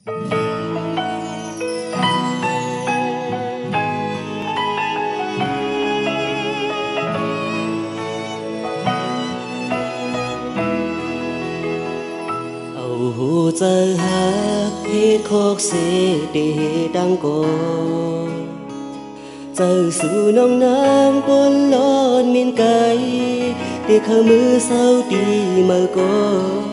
hồ giờ hát hết khóc sẽ để đang cô giờ sự nông nang buồn lon miền cây để khơi mưa sau đi mơ cô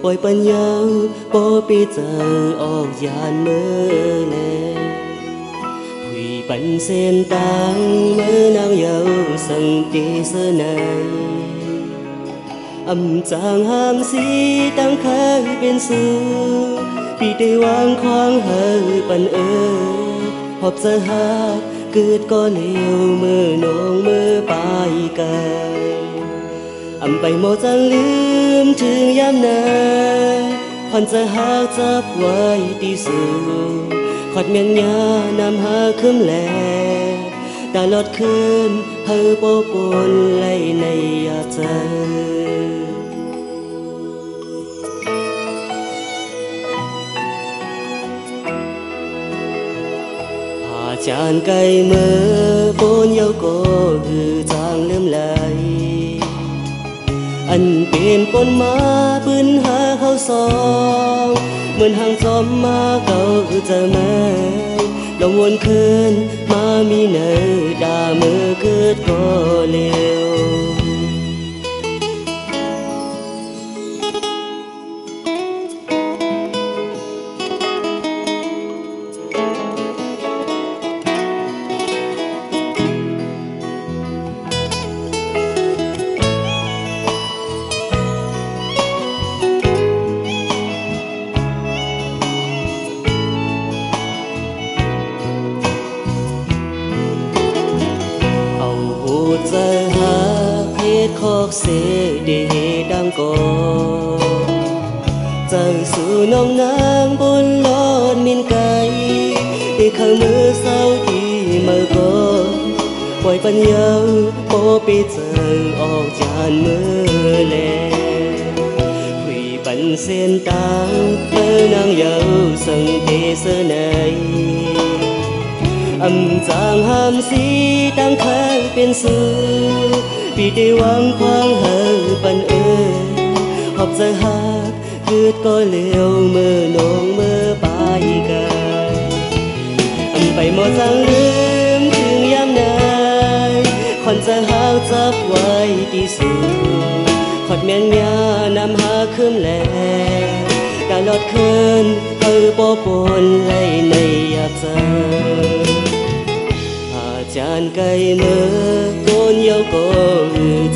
bồi bên nhau bỏ bây giờ ở dàn mơ lệ hủy bắn xem tang mơ nang yêu sân đi sơ này âm chàng ham si đang khai bên xưa vì đây hoang khoang hơi bận họp giờ hát cứ có liều mơ nong mơ bài cài âm bay mò gianลืม ถึงยามนั้นผ่อนจะหากจับไว้ที่สูงขอดเมียนยานำหาคืมแลตลอดคืนเฮาโปปนไล่ในยาใจจานไก่เมื่อปนเยาก็หือจางเลื่อมไหลอันเป็นปนมาปืนหาเขาสองเหมือนห่างจอมมาเขาจะมาลงวนคืนมามีเนอด่าเมื่อเกิดก็เร็วgiờ hát hết khóc sẽ để đang có giờ sự nông nang buồn lon miền cây để khơi mưa sau thì mơ có quay bên nhau bỏ bây giờ ở dàn mưa lệ hủy bắn sen tang mơ nang yêu sân thế sơ này âm chàng ham si đang khai bên xưa vì đây hoang khoang hơi bận họp giờ hát cứ có liều mơ nong mơ bài cài âm bay mò giangลืม ถึงยามนั้นขอนจะหากจับไว้ที่สูงขอดเมียนยานำหาคืมแลตลอดคืนเฮาปอปนไล่ในยาใจจานไก่เมื่อก้นเยาก็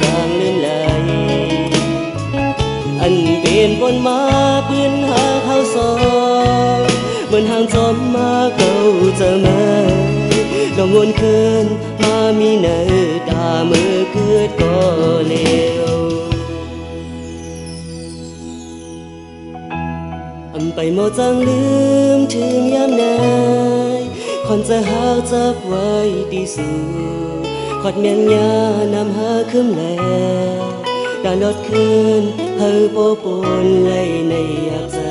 จางลืมไหลอันเป็นบนมาปืนหาเขาสองเหมือนห่างจอมมาเขาจะมาลงวนคืนมามีเนอด่าเมื่อเกิดก็เร็วอันไปหมดจางลืม ถึงยามนั้นคนจะหากจับไว้ที่สูงขอดเมียนยานำหาคืมแลตลอดคืนเฮาโปปนไล่ในอยากใจ